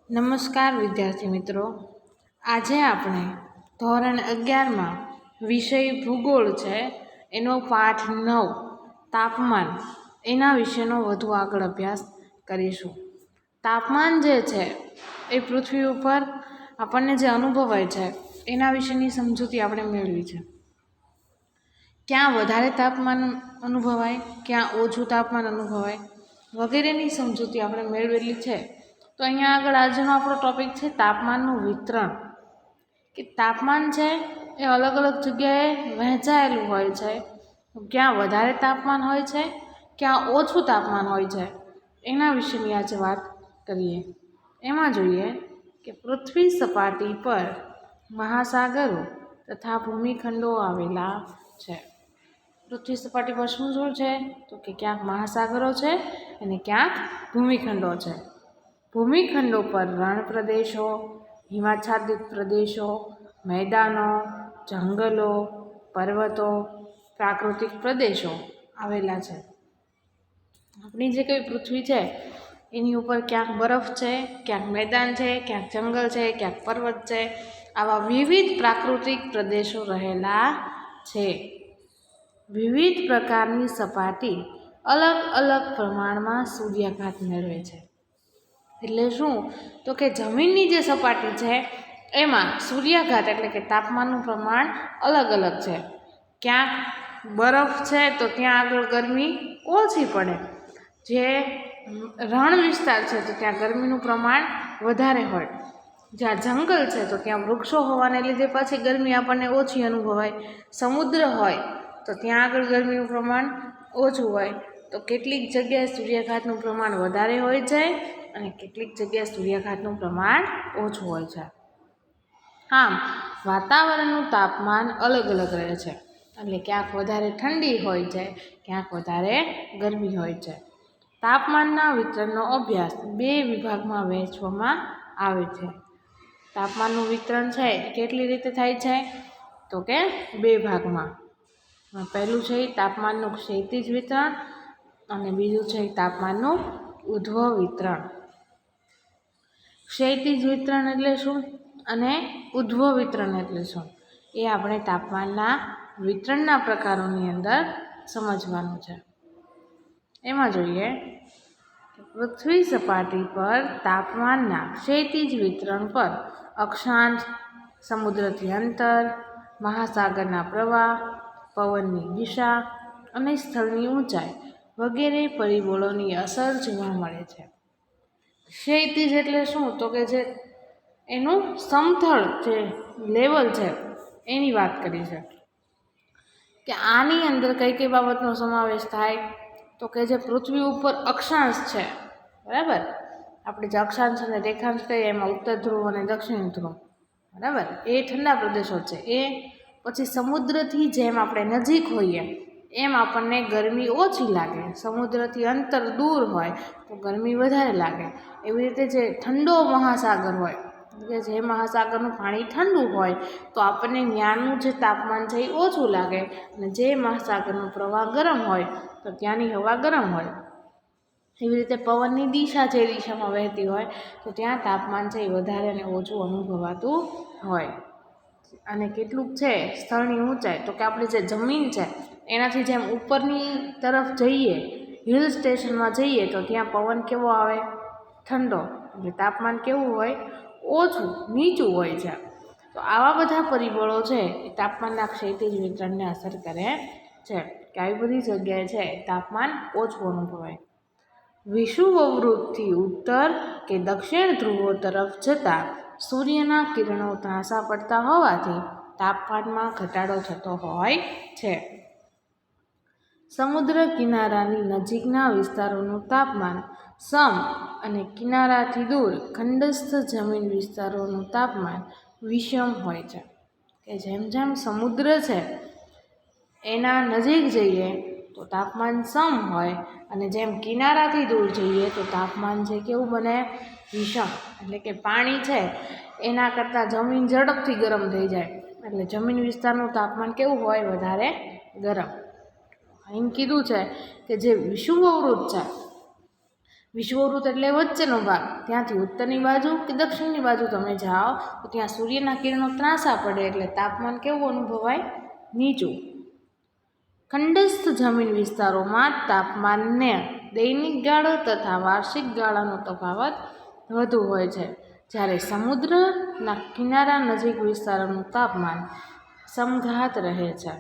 નમસ્કાર વિદ્યાર્થી મિત્રો, આજે આપણે ધોરણ 11માં વિષય ભૂગોળ છે એનો પાઠ 9 તાપમાન એના વિશેનો વધુ આગળ અભ્યાસ કરીશું. તાપમાન જે છે એ પૃથ્વી ઉપર આપણને જે અનુભવાય છે એના વિશેની સમજૂતી આપણે મેળવી છે. ક્યાં વધારે તાપમાન અનુભવાય, ક્યાં ઓછું તાપમાન અનુભવાય વગેરેની સમજૂતી આપણે મેળવેલી છે. તો અહીંયા આગળ આજનો આપણો ટૉપિક છે તાપમાનનું વિતરણ. કે તાપમાન છે એ અલગ અલગ જગ્યાએ વહેંચાયેલું હોય છે. ક્યાં વધારે તાપમાન હોય છે, ક્યાં ઓછું તાપમાન હોય છે, એના વિશેની આજે વાત કરીએ. એમાં જોઈએ કે પૃથ્વી સપાટી પર મહાસાગરો તથા ભૂમિખંડો આવેલા છે. પૃથ્વી સપાટી પર શું શું છે? તો કે ક્યાંક મહાસાગરો છે અને ક્યાંક ભૂમિખંડો છે. ભૂમિખંડો પર રણ પ્રદેશો, હિમાચ્છાદિત પ્રદેશો, મેદાનો, જંગલો, પર્વતો, પ્રાકૃતિક પ્રદેશો આવેલા છે. આપણી જે કંઈ પૃથ્વી છે એની ઉપર ક્યાંક બરફ છે, ક્યાંક મેદાન છે, ક્યાંક જંગલ છે, ક્યાંક પર્વત છે. આવા વિવિધ પ્રાકૃતિક પ્રદેશો રહેલા છે. વિવિધ પ્રકારની સપાટી અલગ અલગ પ્રમાણમાં સૂર્યાઘાત મેળવે છે. એટલે શું? તો કે જમીનની જે સપાટી છે એમાં સૂર્યાઘાત એટલે કે તાપમાનનું પ્રમાણ અલગ અલગ છે. ક્યાંક બરફ છે તો ત્યાં આગળ ગરમી ઓછી પડે. જે રણ વિસ્તાર છે તો ત્યાં ગરમીનું પ્રમાણ વધારે હોય. જ્યાં જંગલ છે તો ત્યાં વૃક્ષો હોવાને લીધે પાછી ગરમી આપણને ઓછી અનુભવાય. સમુદ્ર હોય તો ત્યાં આગળ ગરમીનું પ્રમાણ ઓછું હોય. તો કેટલીક જગ્યાએ સૂર્યાઘાતનું પ્રમાણ વધારે હોય છે અને કેટલીક જગ્યાએ સૂર્યાઘાતનું પ્રમાણ ઓછું હોય છે. આમ વાતાવરણનું તાપમાન અલગ અલગ રહે છે. એટલે ક્યાંક વધારે ઠંડી હોય છે, ક્યાંક વધારે ગરમી હોય છે. તાપમાનના વિતરણનો અભ્યાસ 2 વિભાગમાં વહેંચવામાં આવે છે. તાપમાનનું વિતરણ છે એ કેટલી રીતે થાય છે? તો કે 2 ભાગમાં. પહેલું છે તાપમાનનું ક્ષૈતિજ વિતરણ અને બીજું છે તાપમાનનું ઉધ્વ વિતરણ. ક્ષૈતિજ વિતરણ એટલે શું અને ઉધ્વ વિતરણ એટલે શું એ આપણે તાપમાનના વિતરણના પ્રકારોની અંદર સમજવાનું છે. એમાં જોઈએ કે પૃથ્વી સપાટી પર તાપમાનના ક્ષૈતિજ વિતરણ પર અક્ષાંશ, સમુદ્રથી અંતર, મહાસાગરના પ્રવાહ, પવનની દિશા અને સ્થળની ઊંચાઈ વગેરે પરિબળોની અસર જોવા મળે છે. ક્ષૈતિજ એટલે શું? તો કે જે એનું સમથળ જે લેવલ છે એની વાત કરી છે. કે આની અંદર કઈ કઈ બાબતનો સમાવેશ થાય? તો કે જે પૃથ્વી ઉપર અક્ષાંશ છે, બરાબર, આપણે જે અક્ષાંશ અને રેખાંશ કહીએ એમાં ઉત્તર ધ્રુવ અને દક્ષિણ ધ્રુવ, બરાબર, એ ઠંડા પ્રદેશો છે. એ પછી સમુદ્રથી જેમ આપણે નજીક હોઈએ એમ આપણને ગરમી ઓછી લાગે. સમુદ્રથી અંતર દૂર હોય તો ગરમી વધારે લાગે. એવી રીતે જે ઠંડો મહાસાગર હોય કે જે મહાસાગરનું પાણી ઠંડુ હોય તો આપણને ત્યાંનું જે તાપમાન છે એ ઓછું લાગે. અને જે મહાસાગરનો પ્રવાહ ગરમ હોય તો ત્યાંની હવા ગરમ હોય. એવી રીતે પવનની દિશા જે દિશામાં વહેતી હોય તો ત્યાં તાપમાન છે એ વધારે અને ઓછું અનુભવાતું હોય. અને કેટલુંક છે સ્થળની ઊંચાઈ, તો કે આપણી જે જમીન છે એનાથી જેમ ઉપરની તરફ જઈએ, હિલ સ્ટેશનમાં જઈએ તો ત્યાં પવન કેવો આવે? ઠંડો. એટલે તાપમાન કેવું હોય? ઓછું, નીચું હોય છે. તો આવા બધા પરિબળો છે એ તાપમાનના ક્ષૈતિજ વિતરણને અસર કરે છે. કે આવી બધી જગ્યાએ છે તાપમાન ઓછું અનુભવાય. વિષુવવૃત્તથી ઉત્તર કે દક્ષિણ ધ્રુવો તરફ જતાં સૂર્યના કિરણો ત્રાંસા પડતા હોવાથી તાપમાનમાં ઘટાડો થતો હોય છે. સમુદ્ર કિનારાની નજીકના વિસ્તારોનું તાપમાન સમ અને કિનારાથી દૂર ખંડસ્થ જમીન વિસ્તારોનું તાપમાન વિષમ હોય છે. કે જેમ જેમ સમુદ્ર છે એના નજીક જઈએ તો તાપમાન સમ હોય અને જેમ કિનારાથી દૂર જઈએ તો તાપમાન છે કેવું બને? વિષમ. એટલે કે પાણી છે એના કરતાં જમીન ઝડપથી ગરમ થઈ જાય. એટલે જમીન વિસ્તારનું તાપમાન કેવું હોય? વધારે ગરમ. અહીં કીધું છે કે જે વિષુવવૃત્ત છે વિષુવવૃત્ત એટલે વચ્ચેનો ભાગ, ત્યાંથી ઉત્તરની બાજુ કે દક્ષિણની બાજુ તમે જાઓ તો ત્યાં સૂર્યના કિરણો ત્રાંસા પડે એટલે તાપમાન કેવું અનુભવાય? નીચું. ખંડસ્થ જમીન વિસ્તારોમાં તાપમાનને દૈનિક ગાળો તથા વાર્ષિક ગાળાનો તફાવત વધુ હોય છે, જ્યારે સમુદ્રના કિનારા નજીક વિસ્તારોનું તાપમાન સમઘાત રહે છે.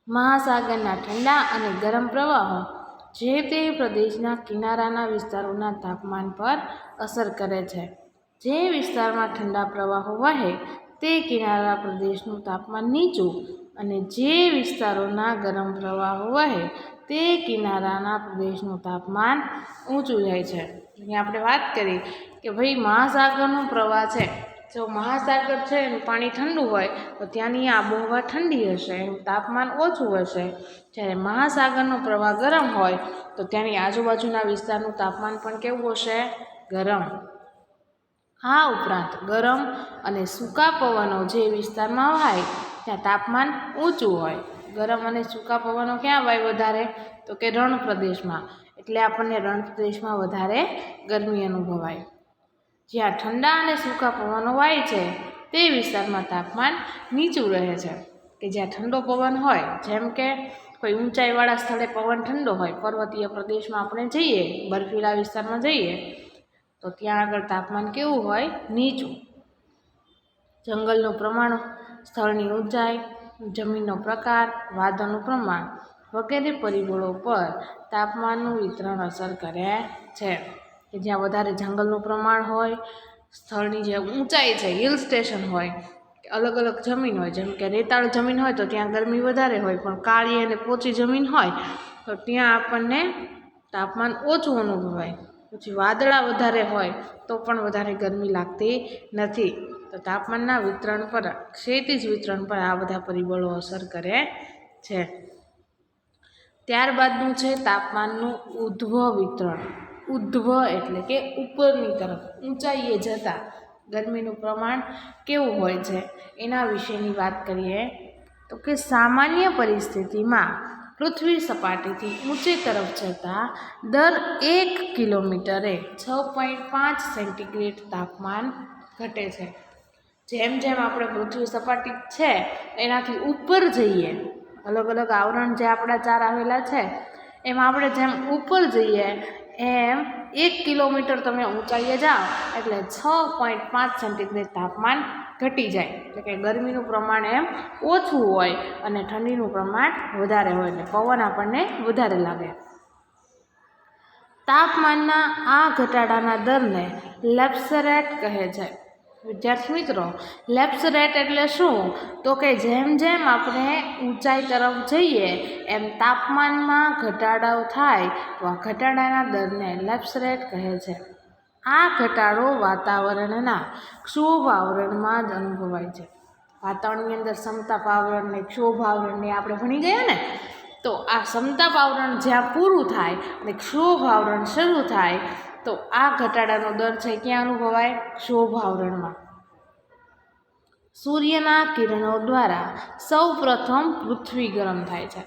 મહાસાગરના ઠંડા અને ગરમ પ્રવાહો જે તે પ્રદેશના કિનારાના વિસ્તારોના તાપમાન પર અસર કરે છે. જે વિસ્તારમાં ઠંડા પ્રવાહો વહે તે કિનારા પ્રદેશનું તાપમાન નીચું અને જે વિસ્તારોના ગરમ પ્રવાહો વહે તે કિનારાના પ્રદેશનું તાપમાન ઊંચું જાય છે. અહીં આપણે વાત કરી કે ભાઈ મહાસાગરનો પ્રવાહ છે, જો મહાસાગર છે એનું પાણી ઠંડુ હોય તો ત્યાંની આબોહવા ઠંડી હશે, એનું તાપમાન ઓછું હશે. જ્યારે મહાસાગરનો પ્રવાહ ગરમ હોય તો ત્યાંની આજુબાજુના વિસ્તારનું તાપમાન પણ કેવું હશે? ગરમ. આ ઉપરાંત ગરમ અને સૂકા પવનો જે વિસ્તારમાં વાય ત્યાં તાપમાન ઊંચું હોય. ગરમ અને સૂકા પવનો ક્યાં વાય વધારે? તો કે રણ પ્રદેશમાં, એટલે આપણને રણ પ્રદેશમાં વધારે ગરમી અનુભવાય. જ્યાં ઠંડા અને સૂકા પવનો વાય છે તે વિસ્તારમાં તાપમાન નીચું રહે છે. કે જ્યાં ઠંડો પવન હોય, જેમ કે કોઈ ઊંચાઈવાળા સ્થળે પવન ઠંડો હોય, પર્વતીય પ્રદેશમાં આપણે જઈએ, બર્ફીલા વિસ્તારમાં જઈએ તો ત્યાં આગળ તાપમાન કેવું હોય? નીચું. જંગલનું પ્રમાણ, સ્થળની ઊંચાઈ, જમીનનો પ્રકાર, વાદળનું પ્રમાણ વગેરે પરિબળો પર તાપમાનનું વિતરણ અસર કરે છે. કે જ્યાં વધારે જંગલનું પ્રમાણ હોય, સ્થળની જે ઊંચાઈ છે, હિલ સ્ટેશન હોય, અલગ અલગ જમીન હોય, જેમ કે રેતાળ જમીન હોય તો ત્યાં ગરમી વધારે હોય, પણ કાળી અને પોચી જમીન હોય તો ત્યાં આપણને તાપમાન ઓછું અનુભવાય. પછી વાદળા વધારે હોય તો પણ વધારે ગરમી લાગતી નથી. તો તાપમાનના વિતરણ પર, ક્ષૈતિજ વિતરણ પર આ બધા પરિબળો અસર કરે છે. ત્યારબાદનું છે તાપમાનનું ઉધ્વ વિતરણ. ઉધ્વ એટલે કે ઉપરની તરફ, ઊંચાઈએ જતાં ગરમીનું પ્રમાણ કેવું હોય છે એના વિશેની વાત કરીએ તો કે સામાન્ય પરિસ્થિતિમાં પૃથ્વી સપાટીથી ઊંચે તરફ જતાં દર 1 કિલોમીટરે 6.5 સેન્ટીગ્રેડ તાપમાન ઘટે છે. જેમ જેમ આપણે પૃથ્વી સપાટી છે એનાથી ઉપર જઈએ, અલગ અલગ આવરણ જે આપણા ચાર આવેલા છે એમાં આપણે જેમ ઉપર જઈએ એમ 1 કિલોમીટર તમે ઊંચાઈએ જાઓ એટલે 6.5 સેન્ટીગ્રેડ તાપમાન ઘટી જાય. એટલે કે ગરમીનું પ્રમાણ એમ ઓછું હોય અને ઠંડીનું પ્રમાણ વધારે હોય, એટલે પવન આપણને વધારે લાગે. તાપમાનના આ ઘટાડાના દરને લેપ્સ રેટ કહે છે. વિદ્યાર્થી મિત્રો, લેપ્સ રેટ એટલે શું? તો કે જેમ જેમ આપણે ઊંચાઈ તરફ જઈએ એમ તાપમાનમાં ઘટાડો થાય તો આ ઘટાડાના દરને લેપ્સ રેટ કહે છે. આ ઘટાડો વાતાવરણના ક્ષોભ આવરણમાં જ અનુભવાય છે. વાતાવરણની અંદર સમતાપ આવરણને ક્ષોભ આવરણને આપણે ભણી ગયા ને, તો આ સમતાપ આવરણ જ્યાં પૂરું થાય અને ક્ષોભ આવરણ શરૂ થાય તો આ ઘટાડાનો દર છે ક્યાં અનુભવાય? ક્ષોભ આવરણમાં. સૂર્યના કિરણો દ્વારા સૌ પ્રથમ પૃથ્વી ગરમ થાય છે.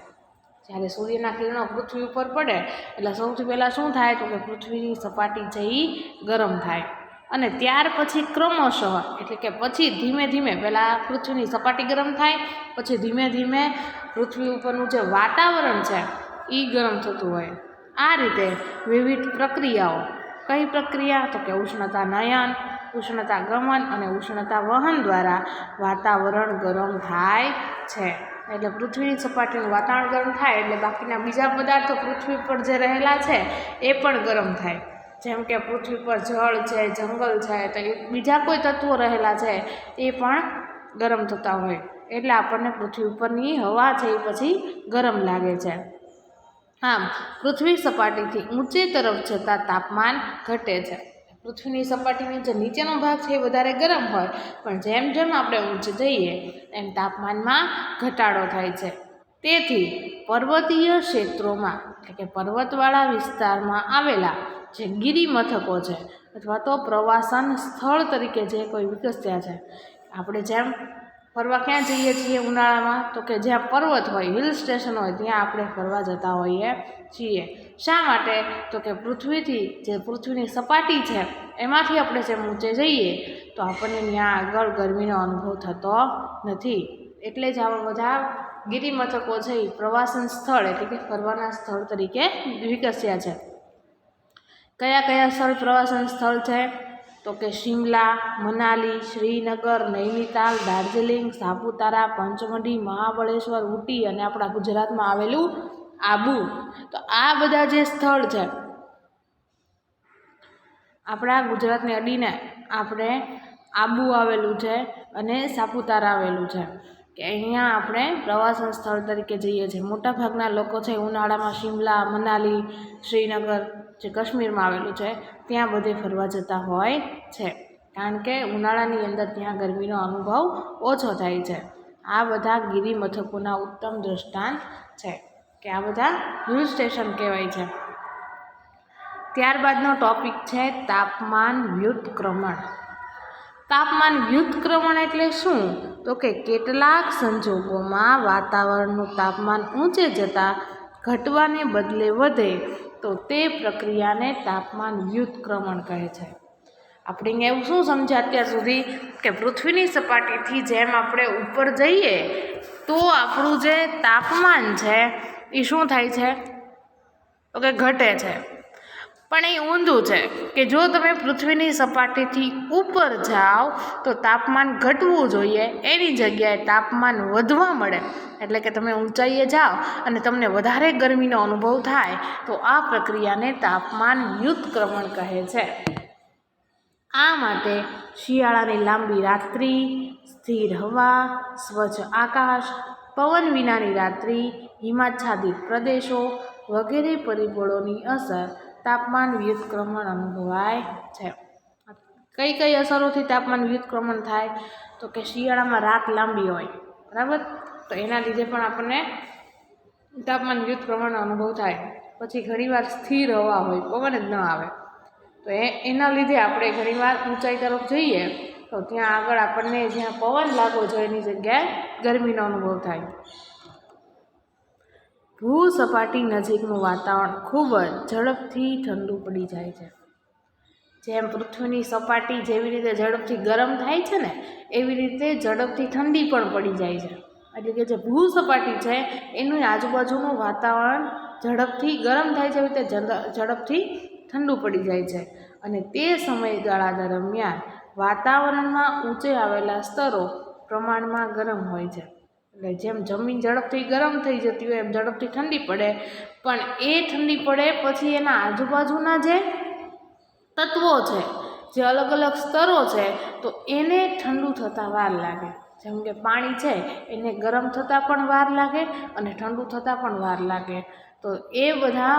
જ્યારે સૂર્યના કિરણો પૃથ્વી ઉપર પડે એટલે સૌથી પહેલાં શું થાય? તો કે પૃથ્વીની સપાટી છે એ ગરમ થાય અને ત્યાર પછી ક્રમશઃ, એટલે કે પછી ધીમે ધીમે પહેલાં પૃથ્વીની સપાટી ગરમ થાય, પછી ધીમે ધીમે પૃથ્વી ઉપરનું જે વાતાવરણ છે એ ગરમ થતું હોય. આ રીતે વિવિધ પ્રક્રિયાઓ. કઈ પ્રક્રિયા? તો કે ઉષ્ણતા નયન, ઉષ્ણતા ગમન અને ઉષ્ણતા વહન દ્વારા વાતાવરણ ગરમ થાય છે. એટલે પૃથ્વીની સપાટીનું વાતાવરણ ગરમ થાય એટલે બાકીના બીજા પદાર્થો પૃથ્વી પર જે રહેલા છે એ પણ ગરમ થાય. જેમ કે પૃથ્વી પર જળ છે, જંગલ છે, તો બીજા કોઈ તત્વો રહેલા છે એ પણ ગરમ થતા હોય. એટલે આપણને પૃથ્વી ઉપરની હવા છે એ પછી ગરમ લાગે છે. આમ પૃથ્વી સપાટીથી ઊંચે તરફ જતાં તાપમાન ઘટે છે. પૃથ્વીની સપાટીની જે નીચેનો ભાગ છે એ વધારે ગરમ હોય, પણ જેમ જેમ આપણે ઊંચે જઈએ એમ તાપમાનમાં ઘટાડો થાય છે. તેથી પર્વતીય ક્ષેત્રોમાં, એટલે કે પર્વતવાળા વિસ્તારમાં આવેલા જે ગિરિમથકો છે અથવા તો પ્રવાસન સ્થળ તરીકે જે કોઈ વિકસ્યા છે, આપણે જેમ ફરવા ક્યાં જઈએ છીએ ઉનાળામાં? તો કે જ્યાં પર્વત હોય, હિલ સ્ટેશન હોય ત્યાં આપણે ફરવા જતા હોઈએ છીએ. શા માટે? તો કે પૃથ્વીની સપાટી છે એમાંથી આપણે જેમ ઊંચે જઈએ તો આપણને ત્યાં આગળ ગરમીનો અનુભવ થતો નથી. એટલે જ આવા બધા ગિરિમથકો છે એ પ્રવાસન સ્થળ એટલે કે ફરવાના સ્થળ તરીકે વિકસ્યા છે. કયા કયા સ્થળ પ્રવાસન સ્થળ છે? તો કે શિમલા, મનાલી, શ્રીનગર, નૈનીતાલ, દાર્જિલિંગ, સાપુતારા, પંચમઢી, મહાબળેશ્વર, ઊટી અને આપણા ગુજરાતમાં આવેલું આબુ. તો આ બધા જે સ્થળ છે આપણા ગુજરાતને અડીને આપણે આબુ આવેલું છે અને સાપુતારા આવેલું છે કે અહીંયા આપણે પ્રવાસન સ્થળ તરીકે જઈએ છીએ. મોટાભાગના લોકો છે ઉનાળામાં શિમલા, મનાલી, શ્રીનગર જે કાશ્મીરમાં આવેલું છે ત્યાં બધે ફરવા જતા હોય છે, કારણ કે ઉનાળાની અંદર ત્યાં ગરમીનો અનુભવ ઓછો થાય છે. આ બધા ગિરિમથકોના ઉત્તમ દૃષ્ટાંત છે કે આ બધા હિલ સ્ટેશન કહેવાય છે. ત્યારબાદનો ટોપિક છે તાપમાન વ્યુત્ક્રમણ. તાપમાન વ્યુત્ક્રમણ એટલે શું? તો કે કેટલાક સંજોગોમાં વાતાવરણનું તાપમાન ઊંચે જતાં ઘટવાને બદલે વધે તો તે પ્રક્રિયાને તાપમાન વ્યુત્ક્રમણ કહે છે. આપણે અહીંયા એવું શું સમજ્યા અત્યાર સુધી કે પૃથ્વીની સપાટીથી જેમ આપણે ઉપર જઈએ તો આપણું જે તાપમાન છે એ શું થાય છે? તો કે ઘટે છે. પણ એ ઊંધું છે કે જો તમે પૃથ્વીની સપાટીથી ઉપર જાઓ તો તાપમાન ઘટવું જોઈએ, એની જગ્યાએ તાપમાન વધવા મળે. એટલે કે તમે ઊંચાઈએ જાઓ અને તમને વધારે ગરમીનો અનુભવ થાય તો આ પ્રક્રિયાને તાપમાન વ્યુત્ક્રમણ કહે છે. આ માટે શિયાળાની લાંબી રાત્રિ, સ્થિર હવા, સ્વચ્છ આકાશ, પવન વિનાની રાત્રિ, હિમાચ્છાદિત પ્રદેશો વગેરે પરિબળોની અસર તાપમાન વ્યુત્ક્રમણ અનુભવાય છે. કઈ કઈ અસરોથી તાપમાન વ્યુત્ક્રમણ થાય? તો કે શિયાળામાં રાત લાંબી હોય, બરાબર, તો એના લીધે પણ આપણને તાપમાન વ્યુત્ક્રમણનો અનુભવ થાય. પછી ઘણીવાર સ્થિર હવા હોય, પવન જ ન આવે, તો એના લીધે આપણે ઘણીવાર ઊંચાઈ તરફ જઈએ તો ત્યાં આગળ આપણને જ્યાં પવન લાગવો જોઈએ એની જગ્યાએ ગરમીનો અનુભવ થાય. ભૂસપાટી નજીકનું વાતાવરણ ખૂબ જ ઝડપથી ઠંડુ પડી જાય છે. જેમ પૃથ્વીની સપાટી જેવી રીતે ઝડપથી ગરમ થાય છે ને એવી રીતે ઝડપથી ઠંડી પણ પડી જાય છે. એટલે કે જે ભૂસપાટી છે એનું આજુબાજુનું વાતાવરણ ઝડપથી ગરમ થાય છે, એવી રીતે ઝડપથી ઠંડુ પડી જાય છે. અને તે સમયગાળા દરમિયાન વાતાવરણમાં ઊંચે આવેલા સ્તરો પ્રમાણમાં ગરમ હોય છે. એટલે જેમ જમીન ઝડપથી ગરમ થઈ જતી હોય એમ ઝડપથી ઠંડી પડે, પણ એ ઠંડી પડે પછી એના આજુબાજુના જે તત્વો છે, જે અલગ અલગ સ્તરો છે, તો એને ઠંડુ થતાં વાર લાગે. જેમ કે પાણી છે એને ગરમ થતાં પણ વાર લાગે અને ઠંડુ થતાં પણ વાર લાગે. તો એ બધા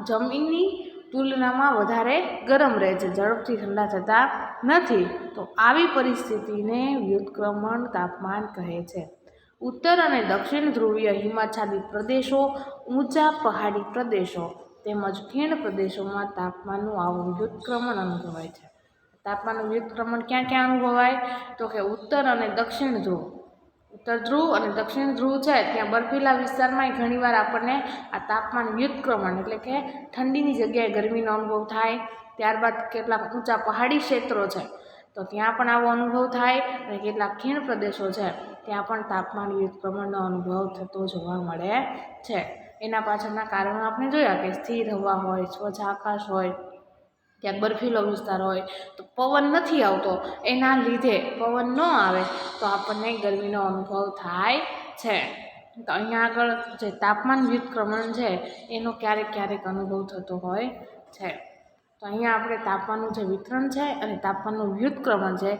જમીનની તુલનામાં વધારે ગરમ રહે છે, ઝડપથી ઠંડા થતા નથી. તો આવી પરિસ્થિતિને વ્યુત્ક્રમણ તાપમાન કહે છે. ઉત્તર અને દક્ષિણ ધ્રુવીય હિમાચ્છાદિત પ્રદેશો, ઊંચા પહાડી પ્રદેશો તેમજ ખીણ પ્રદેશોમાં તાપમાનનું આવું વ્યુત્ક્રમણ અનુભવાય છે. તાપમાનનું વ્યુત્ક્રમણ ક્યાં ક્યાં અનુભવાય? તો કે ઉત્તર અને દક્ષિણ ધ્રુવ. ઉત્તર ધ્રુવ અને દક્ષિણ ધ્રુવ છે ત્યાં બર્ફીલા વિસ્તારમાં ઘણીવાર આપણને આ તાપમાન વ્યુત્ક્રમણ એટલે કે ઠંડીની જગ્યાએ ગરમીનો અનુભવ થાય. ત્યારબાદ કેટલાક ઊંચા પહાડી ક્ષેત્રો છે તો ત્યાં પણ આવો અનુભવ થાય અને કેટલાક ખીણ પ્રદેશો છે ત્યાં પણ તાપમાન વ્યુત્ક્રમણનો અનુભવ થતો જોવા મળે છે. એના પાછળના કારણો આપણે જોયા કે સ્થિર હવા હોય, સ્વચ્છ આકાશ હોય, ક્યાંક બર્ફીલો વિસ્તાર હોય તો પવન નથી આવતો, એના લીધે પવન ન આવે તો આપણને ગરમીનો અનુભવ થાય છે. તો અહીંયા આગળ જે તાપમાન વ્યુત્ક્રમણ છે એનો ક્યારેક ક્યારેક અનુભવ થતો હોય છે. તો અહીંયા આપણે તાપમાનનું જે વિતરણ છે અને તાપમાનનું વ્યુત્ક્રમણ છે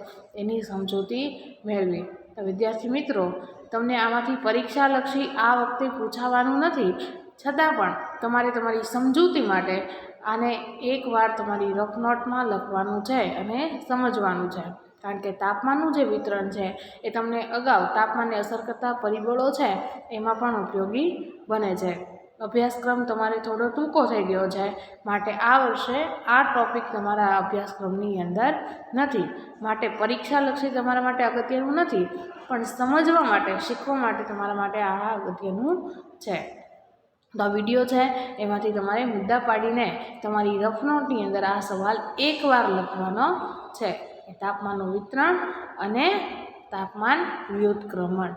એની સમજૂતી મેળવી. તો વિદ્યાર્થી મિત્રો, તમને આમાંથી પરીક્ષાલક્ષી આ વખતે પૂછાવાનું નથી, છતાં પણ તમારે તમારી સમજૂતી માટે આને એકવાર તમારી રફ નોટમાં લખવાનું છે અને સમજવાનું છે. કારણ કે તાપમાનનું જે વિતરણ છે એ તમને અગાઉ તાપમાનને અસર કરતા પરિબળો છે એમાં પણ ઉપયોગી બને છે. અભ્યાસક્રમ તમારે થોડો ટૂંકો થઈ ગયો છે, માટે આ વર્ષે આ ટૉપિક તમારા અભ્યાસક્રમની અંદર નથી. માટે પરીક્ષાલક્ષી તમારા માટે અગત્યનું નથી, પણ સમજવા માટે, શીખવા માટે તમારા માટે આ અગત્યનું છે. તો આ વિડીયો છે એમાંથી તમારે મુદ્દા પાડીને તમારી રફ નોટની અંદર આ સવાલ એકવાર લખવાનો છે. તાપમાનનું વિતરણ અને તાપમાન વ્યુત્ક્રમણ.